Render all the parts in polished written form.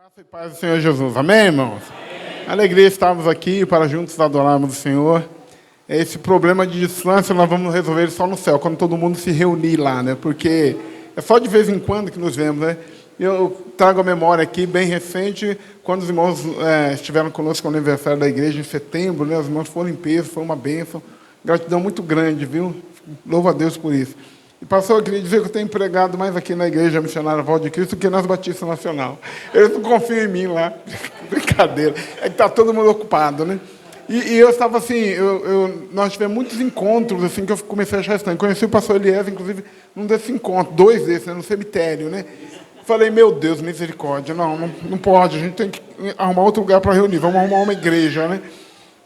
Graça e paz do Senhor Jesus. Amém, irmãos? Amém. Alegria estarmos aqui para juntos adorarmos o Senhor. Esse problema de distância nós vamos resolver só no céu, quando todo mundo se reunir lá, né? Porque é só de vez em quando que nos vemos, né? Eu trago a memória aqui, bem recente, quando os irmãos estiveram conosco no aniversário da igreja em setembro, né? Os irmãos foram em peso, foi uma bênção. Gratidão muito grande, viu? Louvo a Deus por isso. E, pastor, eu queria dizer que eu tenho pregado mais aqui na Igreja Missionária Volta de Cristo do que nas Batistas Nacional. Eles não confiam em mim lá. Brincadeira. É que está todo mundo ocupado, né? E eu estava assim, nós tivemos muitos encontros, assim, que eu comecei a achar estranho. Conheci o pastor Eliezer, inclusive, num desses encontros, 2 desses, né, no cemitério, né? Falei, meu Deus, misericórdia, não pode, a gente tem que arrumar outro lugar para reunir, vamos arrumar uma igreja, né?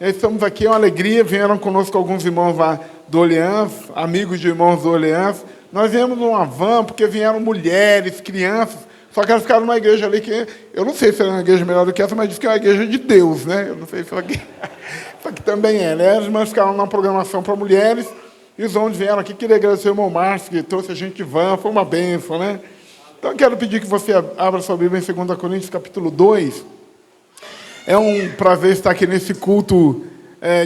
E estamos aqui, é uma alegria, vieram conosco alguns irmãos lá do Orleans, amigos de irmãos do Orleans. Nós viemos numa van, porque vieram mulheres, crianças, só que elas ficaram numa igreja ali que, eu não sei se era uma igreja melhor do que essa, mas diz que é uma igreja de Deus, né? Eu não sei se isso aqui também é, né? As irmãs ficaram na programação para mulheres, e os homens vieram aqui, queria agradecer o irmão Márcio, que trouxe a gente de van, foi uma bênção, né? Então eu quero pedir que você abra sua Bíblia em 2 Coríntios, capítulo 2. É um prazer estar aqui nesse culto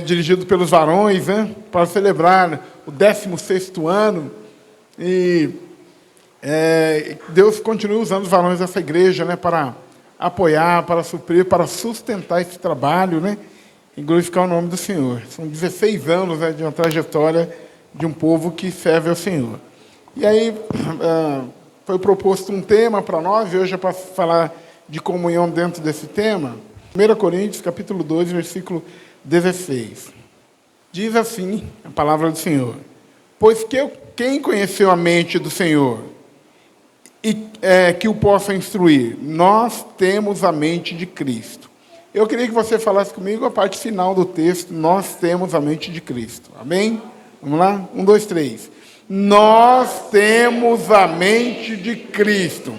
dirigido pelos varões, né, para celebrar o 16º ano. E Deus continua usando os varões dessa igreja, né, para apoiar, para suprir, para sustentar esse trabalho, né, e glorificar o nome do Senhor. São 16 anos, né, de uma trajetória de um povo que serve ao Senhor. E aí foi proposto um tema para nós, e hoje é para falar de comunhão dentro desse tema. 1 Coríntios, capítulo 2, versículo 16. Diz assim a palavra do Senhor: pois quem conheceu a mente do Senhor e que o possa instruir? Nós temos a mente de Cristo. Eu queria que você falasse comigo a parte final do texto. Nós temos a mente de Cristo. Amém? Vamos lá? 1, 2, 3. Nós temos a mente de Cristo.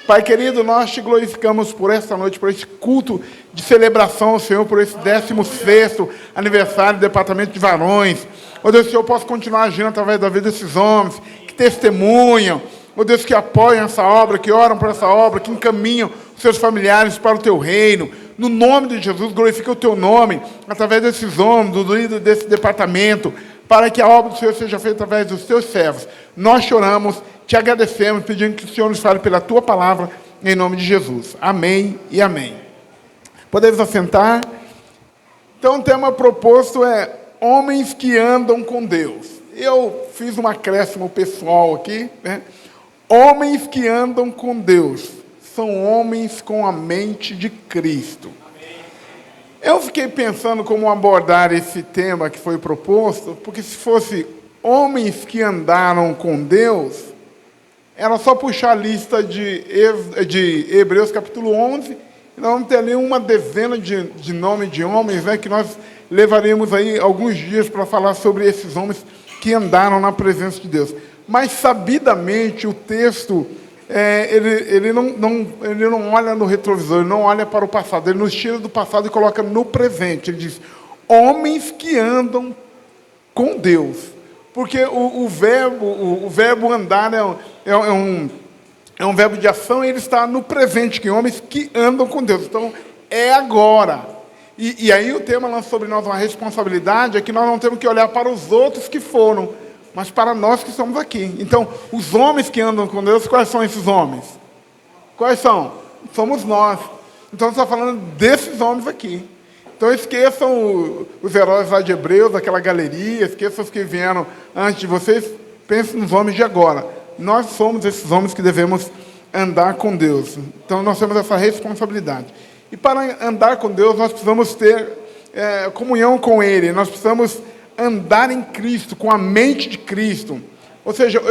Pai querido, nós te glorificamos por esta noite, por esse culto de celebração ao Senhor, por esse 16º aniversário do Departamento de Varões. Ó Deus, que o Senhor possa continuar agindo através da vida desses homens, que testemunham, ó Deus, que apoiam essa obra, que oram por essa obra, que encaminham os seus familiares para o teu reino. No nome de Jesus, glorifica o teu nome, através desses homens, do líder desse departamento, para que a obra do Senhor seja feita através dos teus servos. Nós choramos, te agradecemos, pedindo que o Senhor nos fale pela tua palavra, em nome de Jesus. Amém e amém. Podemos assentar? Então, o tema proposto é homens que andam com Deus. Eu fiz um acréscimo pessoal aqui, né? Homens que andam com Deus são homens com a mente de Cristo. Eu fiquei pensando como abordar esse tema que foi proposto, porque se fosse homens que andaram com Deus, era só puxar a lista de Hebreus capítulo 11, e nós vamos ter ali uma dezena de nomes de homens, né, que nós levaremos aí alguns dias para falar sobre esses homens que andaram na presença de Deus. Mas, sabidamente, o texto, ele não olha no retrovisor, ele não olha para o passado, ele nos tira do passado e coloca no presente. Ele diz, homens que andam com Deus. Porque o verbo andar é um verbo de ação, e ele está no presente, que homens que andam com Deus. Então, é agora. E aí o tema lança sobre nós uma responsabilidade, é que nós não temos que olhar para os outros que foram, mas para nós que estamos aqui. Então, os homens que andam com Deus, quais são esses homens? Quais são? Somos nós. Então, está falando desses homens aqui. Então, esqueçam os heróis lá de Hebreus, aquela galeria, esqueçam os que vieram antes de vocês, pensem nos homens de agora. Nós somos esses homens que devemos andar com Deus. Então, nós temos essa responsabilidade. E para andar com Deus, nós precisamos ter comunhão com Ele. Nós precisamos andar em Cristo, com a mente de Cristo. Ou seja,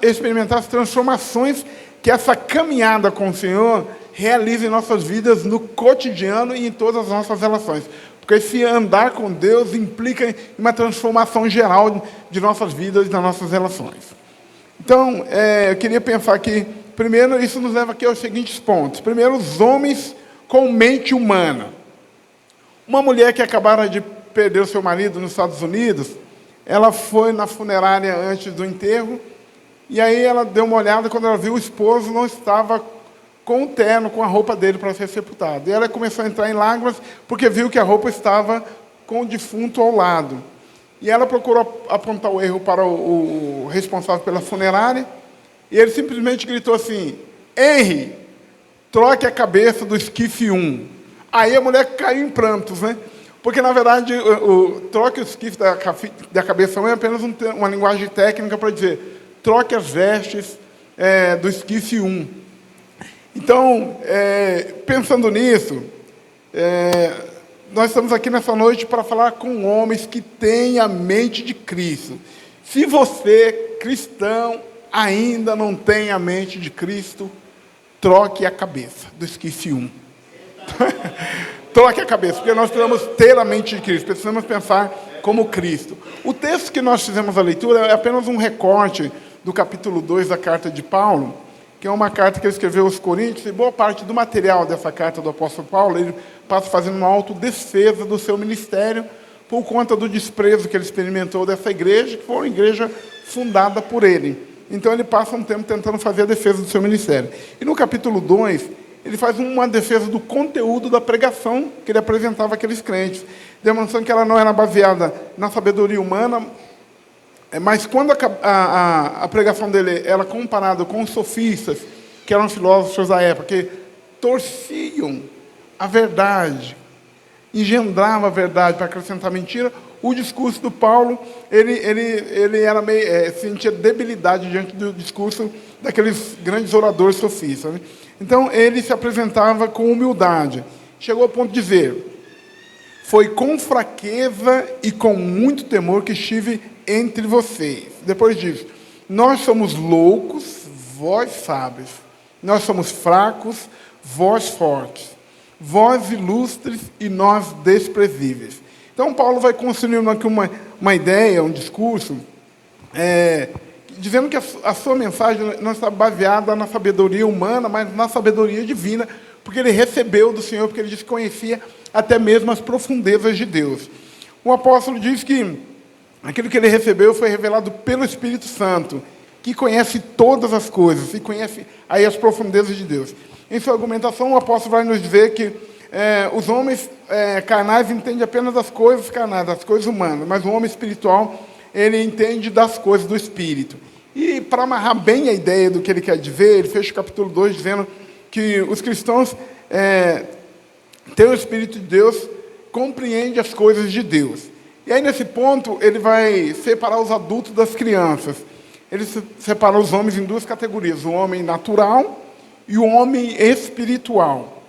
experimentar as transformações que essa caminhada com o Senhor realiza em nossas vidas, no cotidiano e em todas as nossas relações. Porque esse andar com Deus implica uma transformação geral de nossas vidas e das nossas relações. Então, eu queria pensar que, primeiro, isso nos leva aqui aos seguintes pontos. Primeiro, os homens com mente humana. Uma mulher que acabara de perder o seu marido nos Estados Unidos, ela foi na funerária antes do enterro, e aí ela deu uma olhada, quando ela viu o esposo não estava com o terno, com a roupa dele para ser sepultado. E ela começou a entrar em lágrimas porque viu que a roupa estava com o defunto ao lado. E ela procurou apontar o erro para o responsável pela funerária, e ele simplesmente gritou assim: Henry, troque a cabeça do esquife 1. Aí a mulher caiu em prantos, né? Porque, na verdade, troque o esquife da cabeça 1 é apenas uma linguagem técnica para dizer troque as vestes do esquife 1. Então, pensando nisso, nós estamos aqui nessa noite para falar com homens que têm a mente de Cristo. Se você, cristão, ainda não tem a mente de Cristo, troque a cabeça do esquife 1. Troque a cabeça, porque nós precisamos ter a mente de Cristo, precisamos pensar como Cristo. O texto que nós fizemos a leitura é apenas um recorte do capítulo 2 da carta de Paulo, que é uma carta que ele escreveu aos Coríntios, e boa parte do material dessa carta do apóstolo Paulo, ele passa fazendo uma autodefesa do seu ministério, por conta do desprezo que ele experimentou dessa igreja, que foi uma igreja fundada por ele. Então ele passa um tempo tentando fazer a defesa do seu ministério. E no capítulo 2, ele faz uma defesa do conteúdo da pregação que ele apresentava àqueles crentes, demonstrando que ela não era baseada na sabedoria humana, mas quando a pregação dele era comparada com os sofistas, que eram filósofos da época, que torciam a verdade, engendrava a verdade para acrescentar mentira, o discurso do Paulo, ele era meio, sentia debilidade diante do discurso daqueles grandes oradores sofistas, né? Então, ele se apresentava com humildade. Chegou ao ponto de dizer: foi com fraqueza e com muito temor que estive entre vocês. Depois disso, nós somos loucos, vós sábios. Nós somos fracos, vós fortes. Vós ilustres e nós desprezíveis. Então, Paulo vai construindo aqui uma ideia, um discurso, dizendo que a sua mensagem não está baseada na sabedoria humana, mas na sabedoria divina, porque ele recebeu do Senhor, porque ele disse que conhecia até mesmo as profundezas de Deus. O apóstolo diz que aquilo que ele recebeu foi revelado pelo Espírito Santo, que conhece todas as coisas, e conhece aí as profundezas de Deus. Em sua argumentação, o apóstolo vai nos dizer que os homens carnais entendem apenas as coisas carnais, as coisas humanas, mas o homem espiritual, ele entende das coisas do Espírito. E, para amarrar bem a ideia do que ele quer dizer, ele fecha o capítulo 2 dizendo que os cristãos têm o Espírito de Deus, compreendem as coisas de Deus. E aí, nesse ponto, ele vai separar os adultos das crianças. Ele separa os homens em duas categorias: o homem natural e o homem espiritual.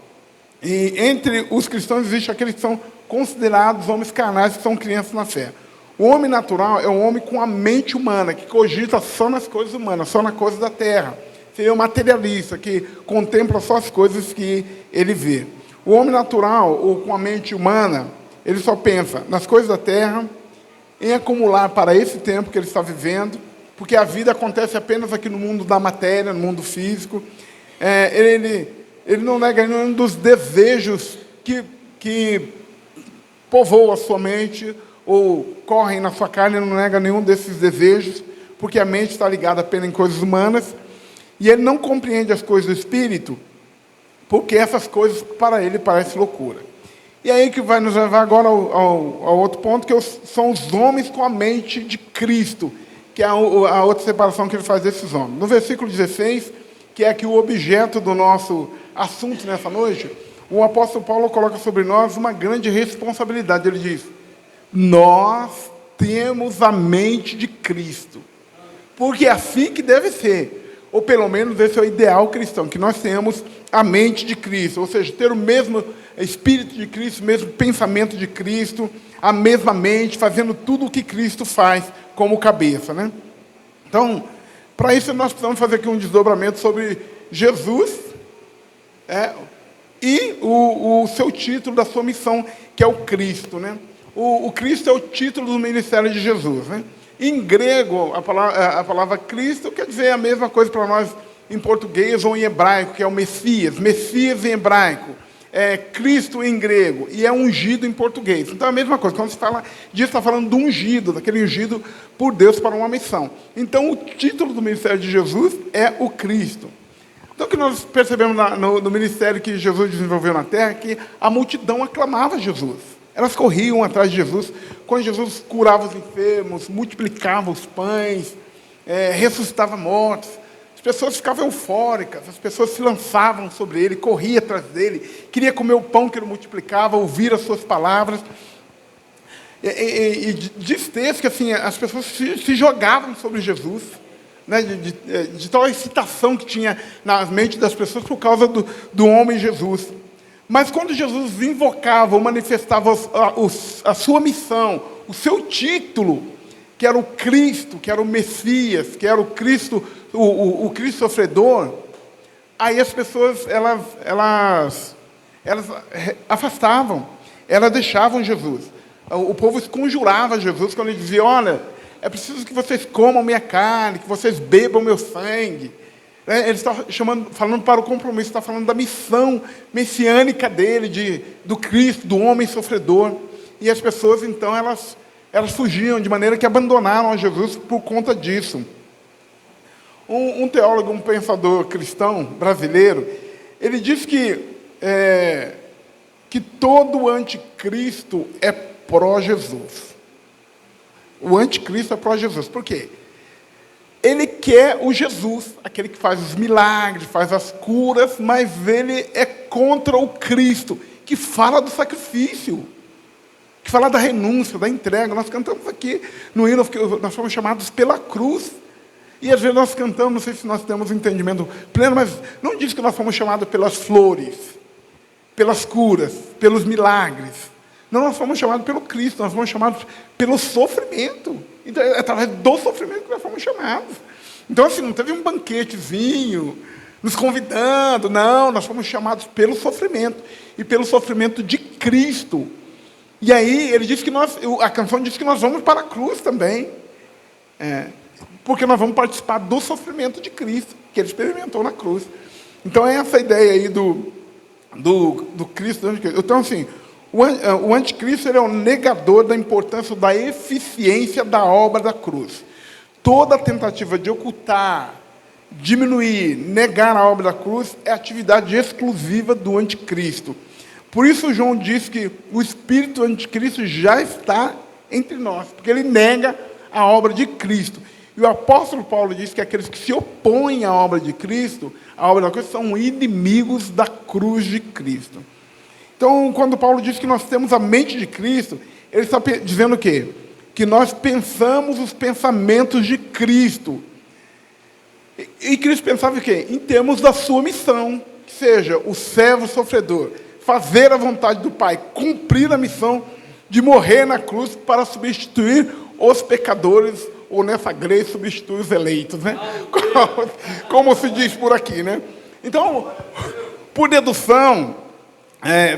E entre os cristãos existem aqueles que são considerados homens carnais, que são crianças na fé. O homem natural é um homem com a mente humana, que cogita só nas coisas humanas, só nas coisas da terra. Seria um materialista, que contempla só as coisas que ele vê. O homem natural, ou com a mente humana, ele só pensa nas coisas da terra, em acumular para esse tempo que ele está vivendo, porque a vida acontece apenas aqui no mundo da matéria, no mundo físico. Ele não nega nenhum dos desejos que povoam a sua mente, ou correm na sua carne, ele não nega nenhum desses desejos, porque a mente está ligada apenas em coisas humanas, e ele não compreende as coisas do Espírito, porque essas coisas para ele parecem loucura. E aí que vai nos levar agora ao outro ponto, que são os homens com a mente de Cristo, que é a outra separação que ele faz desses homens. No versículo 16, que é aqui o objeto do nosso assunto nessa noite, o apóstolo Paulo coloca sobre nós uma grande responsabilidade. Ele diz: nós temos a mente de Cristo, porque é assim que deve ser, ou pelo menos esse é o ideal cristão, que nós tenhamos a mente de Cristo, ou seja, ter o mesmo Espírito de Cristo, o mesmo pensamento de Cristo, a mesma mente, fazendo tudo o que Cristo faz como cabeça, né? Então, para isso nós precisamos fazer aqui um desdobramento sobre Jesus e o seu título da sua missão, que é o Cristo, né? O Cristo é o título do ministério de Jesus, né? Em grego, a palavra Cristo quer dizer a mesma coisa para nós em português ou em hebraico, que é o Messias. Messias em hebraico, Cristo em grego, e é ungido em português. Então é a mesma coisa. Quando se fala disso, está falando do ungido, daquele ungido por Deus para uma missão. Então o título do ministério de Jesus é o Cristo. Então o que nós percebemos no ministério que Jesus desenvolveu na terra, que a multidão aclamava Jesus. Elas corriam atrás de Jesus. Quando Jesus curava os enfermos, multiplicava os pães, ressuscitava mortos, as pessoas ficavam eufóricas, as pessoas se lançavam sobre ele, corriam atrás dele, queria comer o pão que ele multiplicava, ouvir as suas palavras. E diz texto que assim, as pessoas se jogavam sobre Jesus, né, de tal excitação que tinha na mente das pessoas por causa do homem Jesus. Mas quando Jesus invocava ou manifestava a sua missão, o seu título, que era o Cristo, que era o Messias, que era o Cristo, o Cristo sofredor, aí as pessoas elas afastavam, elas deixavam Jesus. O povo esconjurava Jesus quando ele dizia: olha, é preciso que vocês comam minha carne, que vocês bebam meu sangue. Ele está falando para o compromisso, está falando da missão messiânica dele, do Cristo, do homem sofredor. E as pessoas, então, elas fugiam, de maneira que abandonaram a Jesus por conta disso. Um teólogo, um pensador cristão brasileiro, ele diz que todo anticristo é pró-Jesus. O anticristo é pró-Jesus. Por quê? Ele quer o Jesus, aquele que faz os milagres, faz as curas, mas ele é contra o Cristo, que fala do sacrifício, que fala da renúncia, da entrega. Nós cantamos aqui no hino, nós fomos chamados pela cruz. E às vezes nós cantamos, não sei se nós temos entendimento pleno, mas não diz que nós fomos chamados pelas flores, pelas curas, pelos milagres. Não, nós fomos chamados pelo Cristo, nós fomos chamados pelo sofrimento. Então, é através do sofrimento que nós fomos chamados. Então, assim, não teve um banquetezinho nos convidando, não, nós fomos chamados pelo sofrimento, e pelo sofrimento de Cristo. E aí, ele diz que a canção diz que nós vamos para a cruz também, porque nós vamos participar do sofrimento de Cristo, que ele experimentou na cruz. Então, é essa ideia aí do Cristo. Então, assim, o anticristo ele é o negador da importância da eficiência da obra da cruz. Toda tentativa de ocultar, diminuir, negar a obra da cruz é atividade exclusiva do anticristo. Por isso João diz que o espírito anticristo já está entre nós, porque ele nega a obra de Cristo. E o apóstolo Paulo diz que aqueles que se opõem à obra de Cristo, a obra da cruz, são inimigos da cruz de Cristo. Então, quando Paulo diz que nós temos a mente de Cristo, ele está dizendo o quê? Que nós pensamos os pensamentos de Cristo. E Cristo pensava o quê? Em termos da sua missão, que seja o servo sofredor, fazer a vontade do Pai, cumprir a missão de morrer na cruz para substituir os pecadores, ou nessa igreja, substituir os eleitos, né? Como se diz por aqui, né? Então, por dedução,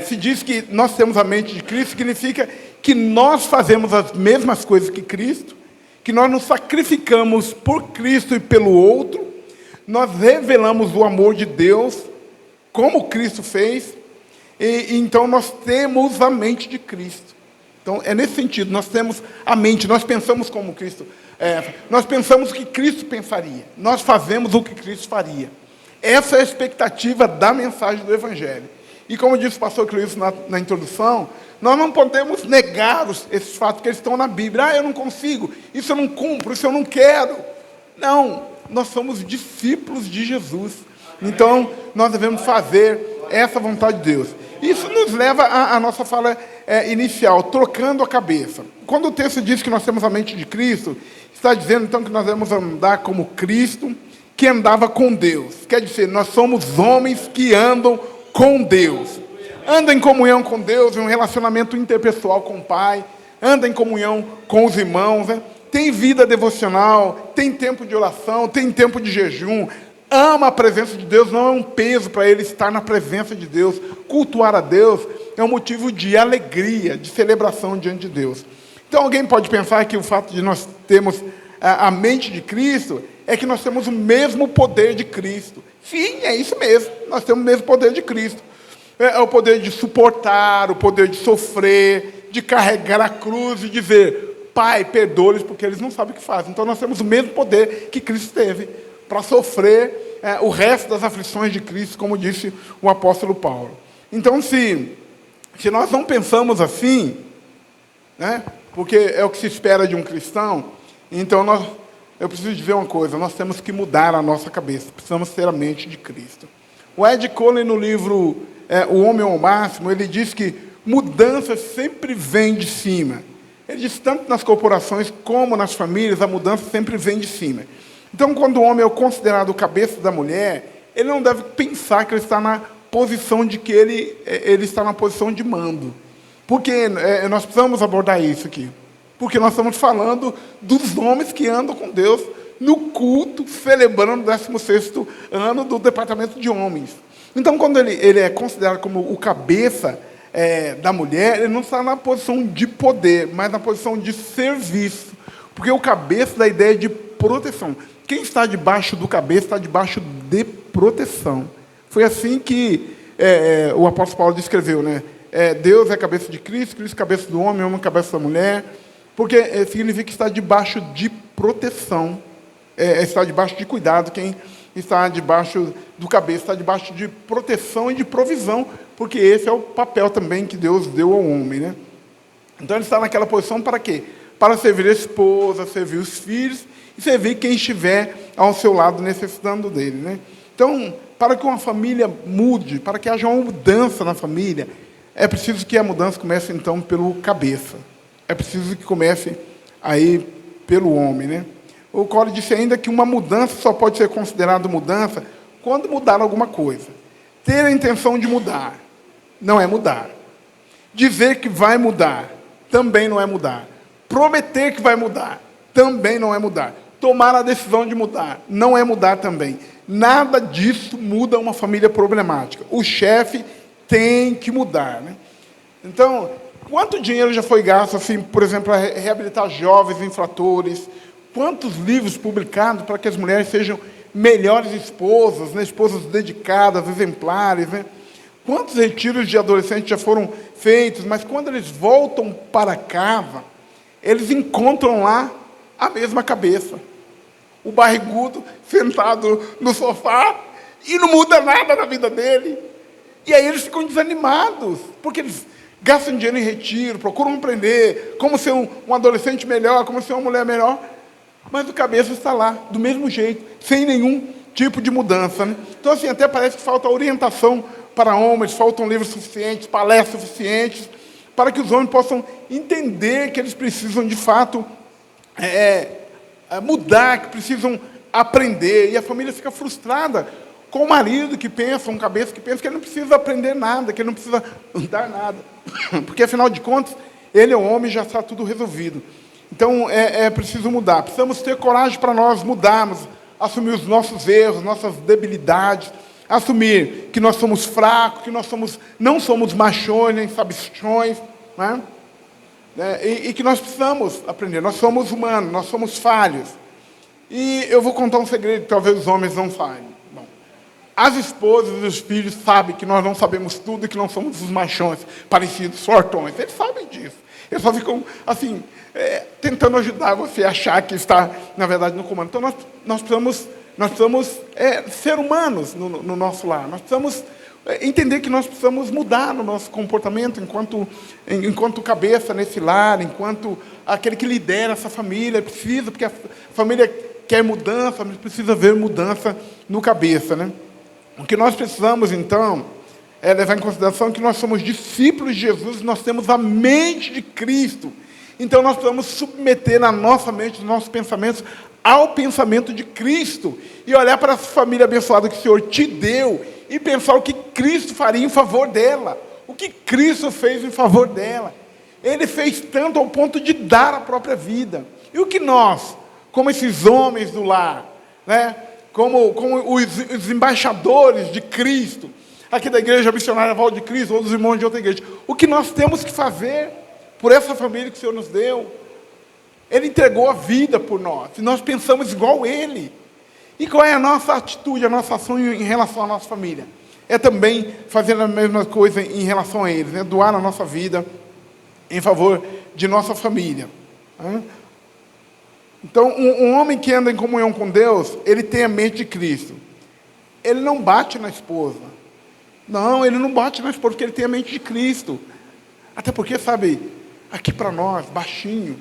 se diz que nós temos a mente de Cristo, significa que nós fazemos as mesmas coisas que Cristo, que nós nos sacrificamos por Cristo e pelo outro, nós revelamos o amor de Deus, como Cristo fez, e então nós temos a mente de Cristo. Então, é nesse sentido, nós temos a mente, nós pensamos como Cristo, nós pensamos o que Cristo pensaria, nós fazemos o que Cristo faria. Essa é a expectativa da mensagem do Evangelho. E como disse o pastor Cleilson na introdução, nós não podemos negar esses fatos que eles estão na Bíblia. Eu não consigo, isso eu não cumpro, isso eu não quero. Não, nós somos discípulos de Jesus. Então, nós devemos fazer essa vontade de Deus. Isso nos leva à nossa fala inicial, trocando a cabeça. Quando o texto diz que nós temos a mente de Cristo, está dizendo então que nós devemos andar como Cristo, que andava com Deus. Quer dizer, nós somos homens que andam com Deus. Anda em comunhão com Deus, em um relacionamento interpessoal com o Pai, anda em comunhão com os irmãos, né? Tem vida devocional, tem tempo de oração, tem tempo de jejum, ama a presença de Deus, não é um peso para ele estar na presença de Deus. Cultuar a Deus é um motivo de alegria, de celebração diante de Deus. Então alguém pode pensar que o fato de nós termos a mente de Cristo é que nós temos o mesmo poder de Cristo. Sim, é isso mesmo, nós temos o mesmo poder de Cristo. É o poder de suportar, o poder de sofrer, de carregar a cruz e dizer: Pai, perdoa-lhes porque eles não sabem o que fazem. Então nós temos o mesmo poder que Cristo teve para sofrer o resto das aflições de Cristo, como disse o apóstolo Paulo. Então, se nós não pensamos assim, né, porque é o que se espera de um cristão, então eu preciso dizer uma coisa, nós temos que mudar a nossa cabeça, precisamos ter a mente de Cristo. O Ed Collen, no livro O Homem ao Máximo, ele diz que mudança sempre vem de cima. Ele diz, tanto nas corporações como nas famílias, a mudança sempre vem de cima. Então, quando o homem é considerado o cabeça da mulher, ele não deve pensar que ele está na posição de que ele está na posição de mando. Porque nós precisamos abordar isso aqui. Porque nós estamos falando dos homens que andam com Deus no culto, celebrando o 16º ano do departamento de homens. Então, quando ele é considerado como o cabeça da mulher, ele não está na posição de poder, mas na posição de serviço. Porque o cabeça da ideia de proteção. Quem está debaixo do cabeça está debaixo de proteção. Foi assim que o apóstolo Paulo descreveu, né? Deus é a cabeça de Cristo, Cristo é a cabeça do homem, homem é a cabeça da mulher. Porque significa que está debaixo de proteção. Está debaixo de cuidado. Quem está debaixo do cabeça está debaixo de proteção e de provisão, porque esse é o papel também que Deus deu ao homem, né? Então ele está naquela posição para quê? Para servir a esposa, servir os filhos e servir quem estiver ao seu lado necessitando dele, né? Então, para que uma família mude, para que haja uma mudança na família, é preciso que a mudança comece então pelo cabeça. É preciso que comece aí pelo homem, né? O Cole disse ainda que uma mudança só pode ser considerada mudança quando mudar alguma coisa. Ter a intenção de mudar não é mudar. Dizer que vai mudar também não é mudar. Prometer que vai mudar também não é mudar. Tomar a decisão de mudar não é mudar também. Nada disso muda uma família problemática. O chefe tem que mudar, né? Então, quanto dinheiro já foi gasto, assim, por exemplo, para reabilitar jovens infratores? Quantos livros publicados para que as mulheres sejam melhores esposas, né? Esposas dedicadas, exemplares, né? Quantos retiros de adolescentes já foram feitos, mas quando eles voltam para casa, eles encontram lá a mesma cabeça. O barrigudo sentado no sofá e não muda nada na vida dele. E aí eles ficam desanimados, porque eles gastam dinheiro em retiro, procuram aprender como ser um adolescente melhor, como ser uma mulher melhor, mas o cabeça está lá, do mesmo jeito, sem nenhum tipo de mudança, né? Então, assim, até parece que falta orientação para homens, faltam livros suficientes, palestras suficientes, para que os homens possam entender que eles precisam, de fato, mudar, que precisam aprender, e a família fica frustrada com o marido que pensa, um cabeça que pensa que ele não precisa aprender nada, que ele não precisa dar nada, porque, afinal de contas, ele é um homem e já está tudo resolvido. Então, é preciso mudar. Precisamos ter coragem para nós mudarmos, assumir os nossos erros, nossas debilidades, assumir que nós somos fracos, que nós não somos machões, nem sabichões, né? E que nós precisamos aprender. Nós somos humanos, nós somos falhos. E eu vou contar um segredo que talvez os homens não saibam. Bom, as esposas e os filhos sabem que nós não sabemos tudo e que não somos os machões parecidos, fortões. Eles sabem disso. Eles só ficam, assim, tentando ajudar você a achar que está, na verdade, no comando. Então, nós precisamos ser humanos no nosso lar. Nós precisamos entender que nós precisamos mudar no nosso comportamento enquanto cabeça nesse lar, enquanto aquele que lidera essa família. Precisa, porque a família quer mudança, mas precisa ver mudança no cabeça, né? O que nós precisamos, então, é levar em consideração que nós somos discípulos de Jesus e nós temos a mente de Cristo. Então, nós precisamos submeter na nossa mente, nos nossos pensamentos, ao pensamento de Cristo. E olhar para essa família abençoada que o Senhor te deu e pensar o que Cristo faria em favor dela. O que Cristo fez em favor dela. Ele fez tanto ao ponto de dar a própria vida. E o que nós, como esses homens do lar, né, como os embaixadores de Cristo, aqui da Igreja Missionária Val de Cristo, ou dos irmãos de outra igreja, o que nós temos que fazer por essa família que o Senhor nos deu? Ele entregou a vida por nós, e nós pensamos igual Ele. E qual é a nossa atitude, a nossa ação em relação à nossa família? É também fazer a mesma coisa em relação a eles, né? Doar a nossa vida em favor de nossa família. Então, um homem que anda em comunhão com Deus, ele tem a mente de Cristo. ele não bate na esposa. Não, ele não bate na esposa porque ele tem a mente de Cristo. Até porque, sabe, aqui para nós, baixinho,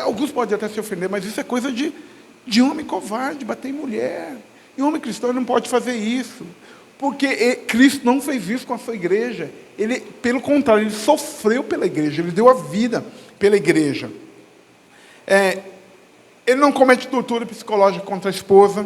alguns podem até se ofender, mas isso é coisa de homem covarde, bater em mulher. E homem cristão não pode fazer isso. Porque Cristo não fez isso com a sua igreja. Ele, pelo contrário, ele sofreu pela igreja, ele deu a vida pela igreja. Ele não comete tortura psicológica contra a esposa.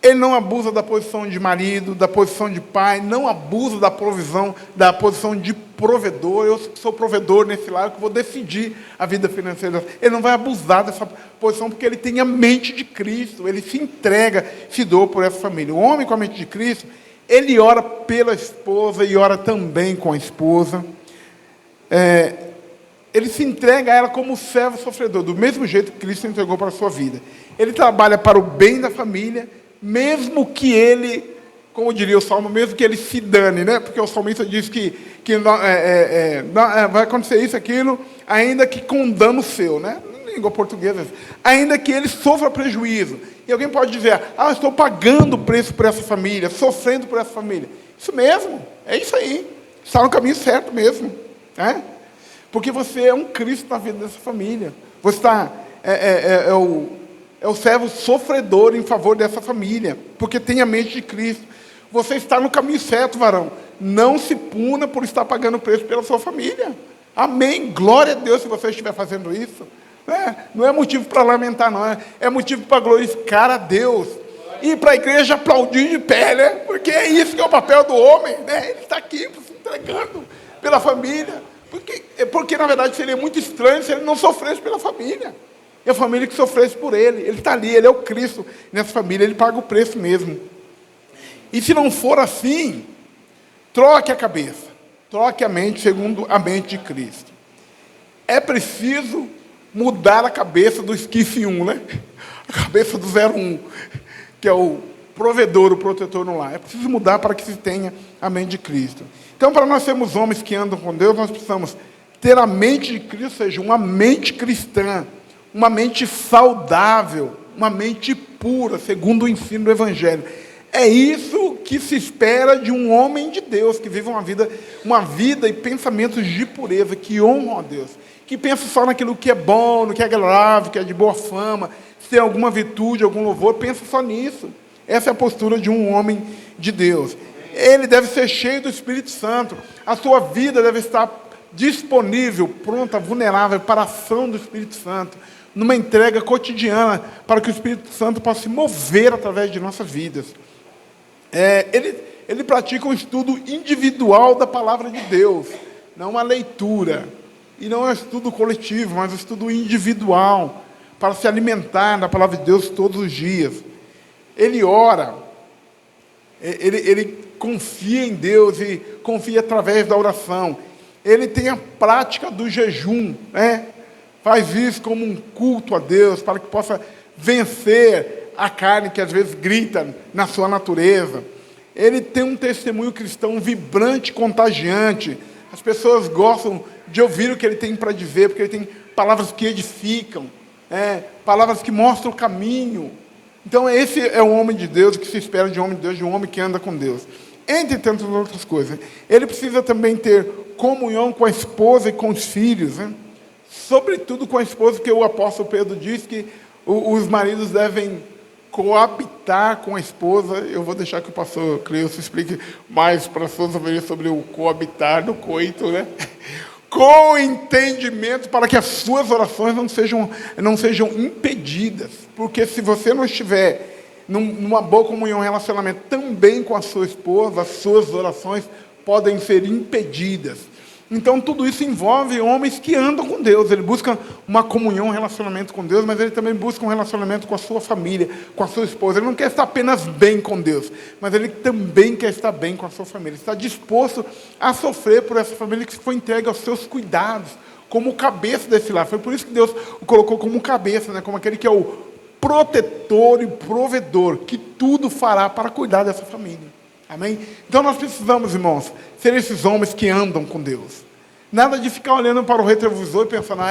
Ele não abusa da posição de marido, da posição de pai, não abusa da provisão, da posição de provedor. Eu sou provedor nesse lado, que vou decidir a vida financeira. Ele não vai abusar dessa posição, porque ele tem a mente de Cristo, ele se entrega, se doa por essa família. O homem com a mente de Cristo, ele ora pela esposa e ora também com a esposa. Ele se entrega a ela como servo sofredor, do mesmo jeito que Cristo entregou para a sua vida. Ele trabalha para o bem da família, mesmo que ele, como diria o Salmo, mesmo que ele se dane, né? Porque o salmista diz que vai acontecer isso, aquilo, ainda que com dano seu, né? Na língua portuguesa, ainda que ele sofra prejuízo. E alguém pode dizer, eu estou pagando o preço por essa família, sofrendo por essa família. Isso mesmo, é isso aí. Está no caminho certo mesmo, né? Porque você é um Cristo na vida dessa família. Você está, é o servo sofredor em favor dessa família, porque tem a mente de Cristo. Você está no caminho certo, varão. Não se puna por estar pagando o preço pela sua família. Amém. Glória a Deus se você estiver fazendo isso. Não é motivo para lamentar, não. É motivo para glorificar a Deus. E para a igreja aplaudir de pé, né? Porque é isso que é o papel do homem, né? Ele está aqui se entregando pela família. Porque, na verdade, seria muito estranho se ele não sofresse pela família. É a família que sofresse por ele. Ele está ali, ele é o Cristo nessa família, ele paga o preço mesmo. E se não for assim, troque a cabeça, troque a mente segundo a mente de Cristo. É preciso mudar a cabeça do esquife 1, né? A cabeça do 01, que é o provedor, o protetor no lar. É preciso mudar para que se tenha a mente de Cristo. Então, para nós sermos homens que andam com Deus, nós precisamos ter a mente de Cristo, ou seja, uma mente cristã, uma mente saudável, uma mente pura, segundo o ensino do Evangelho. É isso que se espera de um homem de Deus, que vive uma vida e pensamentos de pureza, que honram a Deus, que pensa só naquilo que é bom, no que é agradável, que é de boa fama, se tem alguma virtude, algum louvor, pensa só nisso. Essa é a postura de um homem de Deus. Ele deve ser cheio do Espírito Santo. A sua vida deve estar disponível, pronta, vulnerável para a ação do Espírito Santo, numa entrega cotidiana, para que o Espírito Santo possa se mover através de nossas vidas. Ele pratica um estudo individual da palavra de Deus, não uma leitura, e não é um estudo coletivo, mas um estudo individual, para se alimentar da palavra de Deus todos os dias. Ele ora, ele confia em Deus e confia através da oração. Ele tem a prática do jejum, né? Faz isso como um culto a Deus, para que possa vencer a carne que às vezes grita na sua natureza. Ele tem um testemunho cristão vibrante, contagiante. As pessoas gostam de ouvir o que ele tem para dizer, porque ele tem palavras que edificam, palavras que mostram o caminho. Então esse é o homem de Deus, o que se espera de um homem de Deus, de um homem que anda com Deus. Entre tantas outras coisas. Ele precisa também ter comunhão com a esposa e com os filhos, né? Sobretudo com a esposa, porque o apóstolo Pedro diz que os maridos devem coabitar com a esposa. Eu vou deixar que o pastor Cleilson explique mais para as suas ovelhas sobre o coabitar do coito, né? Com entendimento, para que as suas orações não sejam impedidas. Porque se você não estiver numa boa comunhão, relacionamento também com a sua esposa, as suas orações podem ser impedidas. Então, tudo isso envolve homens que andam com Deus. Ele busca uma comunhão, um relacionamento com Deus, mas ele também busca um relacionamento com a sua família, com a sua esposa. Ele não quer estar apenas bem com Deus, mas ele também quer estar bem com a sua família. Ele está disposto a sofrer por essa família que foi entregue aos seus cuidados, como cabeça desse lar. Foi por isso que Deus o colocou como cabeça, né? Como aquele que é o protetor e provedor, que tudo fará para cuidar dessa família. Amém? Então nós precisamos, irmãos, ser esses homens que andam com Deus. Nada de ficar olhando para o retrovisor e pensando,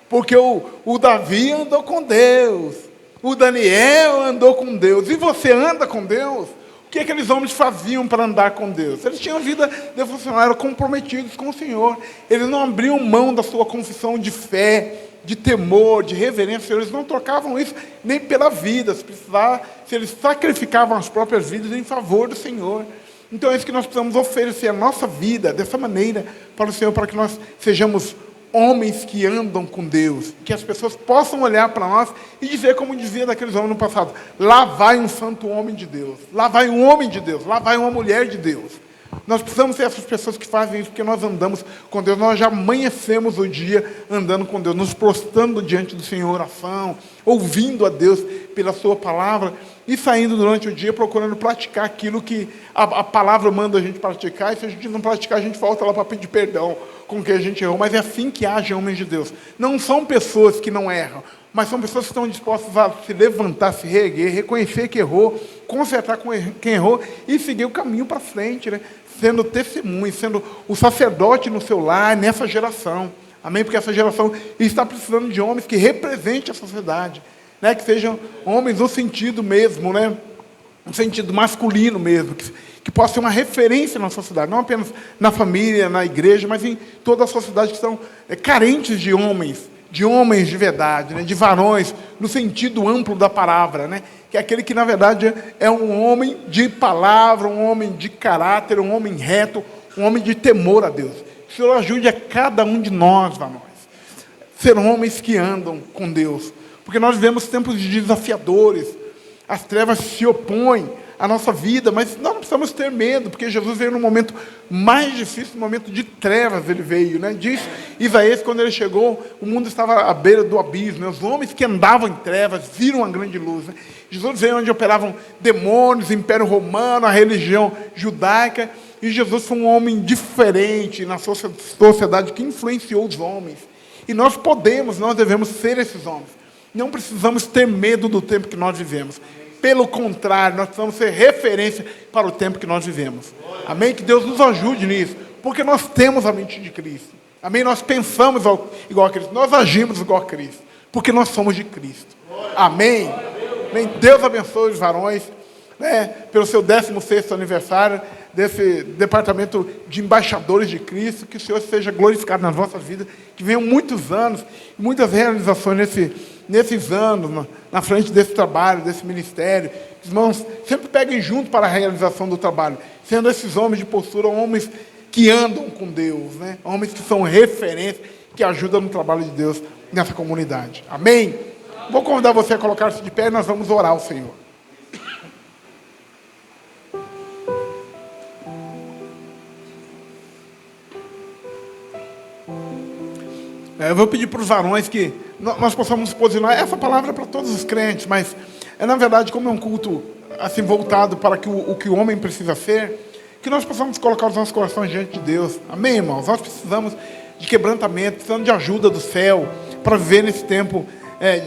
porque o Davi andou com Deus. O Daniel andou com Deus. E você anda com Deus? O que aqueles homens faziam para andar com Deus? Eles tinham vida devocional, eram comprometidos com o Senhor. Eles não abriam mão da sua confissão de fé, de temor, de reverência. Eles não trocavam isso nem pela vida. Se precisar, se eles sacrificavam as próprias vidas em favor do Senhor. Então é isso que nós precisamos oferecer a nossa vida dessa maneira para o Senhor, para que nós sejamos homens que andam com Deus, que as pessoas possam olhar para nós e dizer, como dizia daqueles homens no passado: lá vai um santo homem de Deus, lá vai um homem de Deus, lá vai uma mulher de Deus. Nós precisamos ser essas pessoas que fazem isso, porque nós andamos com Deus, nós já amanhecemos o dia andando com Deus, nos prostrando diante do Senhor em oração, ouvindo a Deus pela sua palavra e saindo durante o dia procurando praticar aquilo que a palavra manda a gente praticar, e se a gente não praticar, a gente volta lá para pedir perdão com que a gente errou. Mas é assim que agem homens de Deus. Não são pessoas que não erram, mas são pessoas que estão dispostas a se levantar, se reerguer, reconhecer que errou, consertar com quem errou e seguir o caminho para frente, né? Sendo testemunho, sendo o sacerdote no seu lar, nessa geração. Amém? Porque essa geração está precisando de homens que representem a sociedade, né? Que sejam homens no sentido mesmo, né? No sentido masculino mesmo, que possa ser uma referência na sociedade, não apenas na família, na igreja, mas em toda a sociedade, que estão carentes de homens de verdade, né? De varões, no sentido amplo da palavra, né? Que é aquele que, na verdade, é um homem de palavra, um homem de caráter, um homem reto, um homem de temor a Deus. Que o Senhor ajude a cada um de nós, varões, ser homens que andam com Deus, porque nós vivemos tempos desafiadores, as trevas se opõem à nossa vida, mas nós não precisamos ter medo, porque Jesus veio no momento mais difícil, no momento de trevas ele veio, né? Diz Isaías, quando ele chegou, o mundo estava à beira do abismo, né? Os homens que andavam em trevas viram a grande luz, né? Jesus veio onde operavam demônios, o Império Romano, a religião judaica, e Jesus foi um homem diferente na sociedade que influenciou os homens. E nós devemos ser esses homens. Não precisamos ter medo do tempo que nós vivemos. Pelo contrário, nós precisamos ser referência para o tempo que nós vivemos. Amém? Que Deus nos ajude nisso, porque nós temos a mente de Cristo. Amém? Nós pensamos igual a Cristo, nós agimos igual a Cristo, porque nós somos de Cristo. Amém? Amém? Deus abençoe os varões, né, pelo seu 16º aniversário desse departamento de embaixadores de Cristo. Que o Senhor seja glorificado nas vossas vidas, que venham muitos anos, muitas realizações nesses anos, na frente desse trabalho, desse ministério. Os irmãos sempre peguem junto para a realização do trabalho, sendo esses homens de postura, homens que andam com Deus, né? Homens que são referência, que ajudam no trabalho de Deus nessa comunidade. Amém? Vou convidar você a colocar-se de pé e nós vamos orar ao Senhor. Eu vou pedir para os varões que nós possamos nos posicionar. Essa palavra é para todos os crentes, mas na verdade, como é um culto assim voltado para o que o homem precisa ser, que nós possamos colocar os nossos corações diante de Deus. Amém, irmãos? Nós precisamos de quebrantamento, precisamos de ajuda do céu para viver nesse tempo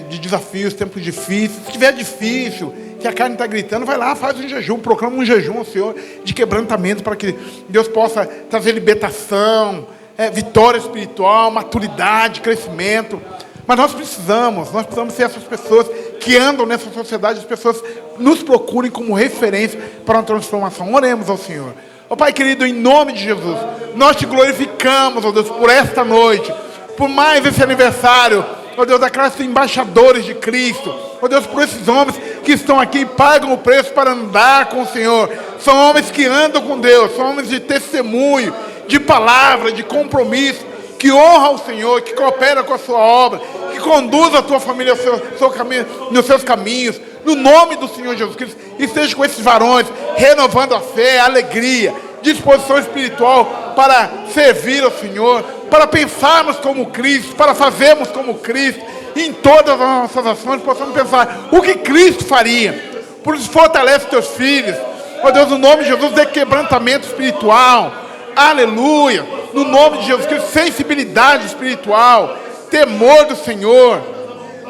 de desafios, tempos difíceis. Se estiver difícil, que a carne está gritando, vai lá, faz um jejum, proclama um jejum ao Senhor de quebrantamento, para que Deus possa trazer libertação, vitória espiritual, maturidade, crescimento. Mas nós precisamos ser essas pessoas que andam nessa sociedade, as pessoas nos procurem como referência para uma transformação. Oremos ao Senhor. Ó Pai querido, em nome de Jesus, nós te glorificamos, ó Deus, por esta noite, por mais esse aniversário, ó Deus, da classe de embaixadores de Cristo, ó Deus, por esses homens que estão aqui e pagam o preço para andar com o Senhor. São homens que andam com Deus, são homens de testemunho, de palavra, de compromisso, que honra o Senhor, que coopera com a sua obra, que conduz a tua família nos seus caminhos, no nome do Senhor Jesus Cristo. E esteja com esses varões, renovando a fé, a alegria, disposição espiritual para servir ao Senhor, para pensarmos como Cristo, para fazermos como Cristo, e em todas as nossas ações possamos pensar o que Cristo faria. Por isso, fortalece teus filhos, ó Deus, no nome de Jesus, dê quebrantamento espiritual, aleluia, no nome de Jesus Cristo, sensibilidade espiritual, temor do Senhor,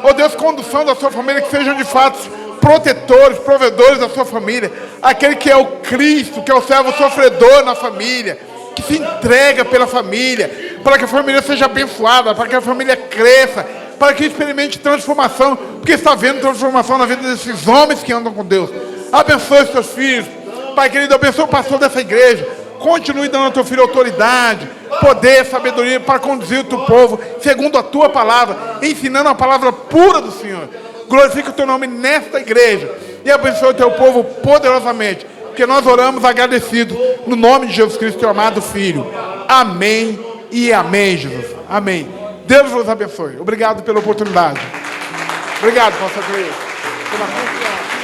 ó Deus, condução da sua família, que sejam de fato protetores, provedores da sua família, aquele que é o Cristo, que é o servo sofredor na família, que se entrega pela família, para que a família seja abençoada, para que a família cresça, para que experimente transformação, porque está vendo transformação na vida desses homens que andam com Deus. Abençoe os teus filhos. Pai querido, abençoe o pastor dessa igreja. Continue dando ao teu filho autoridade, poder, sabedoria para conduzir o teu povo, segundo a tua palavra, ensinando a palavra pura do Senhor. Glorifica o teu nome nesta igreja e abençoe o teu povo poderosamente, porque nós oramos agradecidos no nome de Jesus Cristo, teu amado Filho. Amém e amém, Jesus. Amém. Deus vos abençoe. Obrigado pela oportunidade. Obrigado, pastor Cleide, pela confiança.